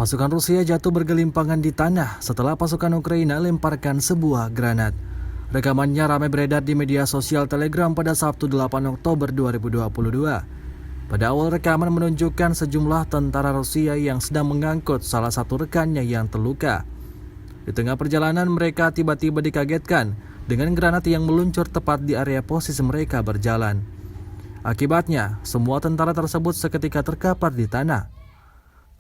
Pasukan Rusia jatuh bergelimpangan di tanah setelah pasukan Ukraina lemparkan sebuah granat. Rekamannya ramai beredar di media sosial Telegram pada Sabtu 8 Oktober 2022. Pada awal rekaman menunjukkan sejumlah tentara Rusia yang sedang mengangkut salah satu rekannya yang terluka. Di tengah perjalanan mereka tiba-tiba dikagetkan dengan granat yang meluncur tepat di area posisi mereka berjalan. Akibatnya, semua tentara tersebut seketika terkapar di tanah.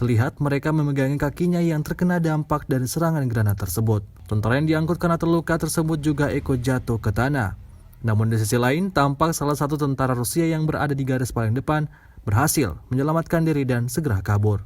Terlihat mereka memegangi kakinya yang terkena dampak dari serangan granat tersebut. Tentara yang diangkut karena terluka tersebut juga ikut jatuh ke tanah. Namun di sisi lain, tampak salah satu tentara Rusia yang berada di garis paling depan berhasil menyelamatkan diri dan segera kabur.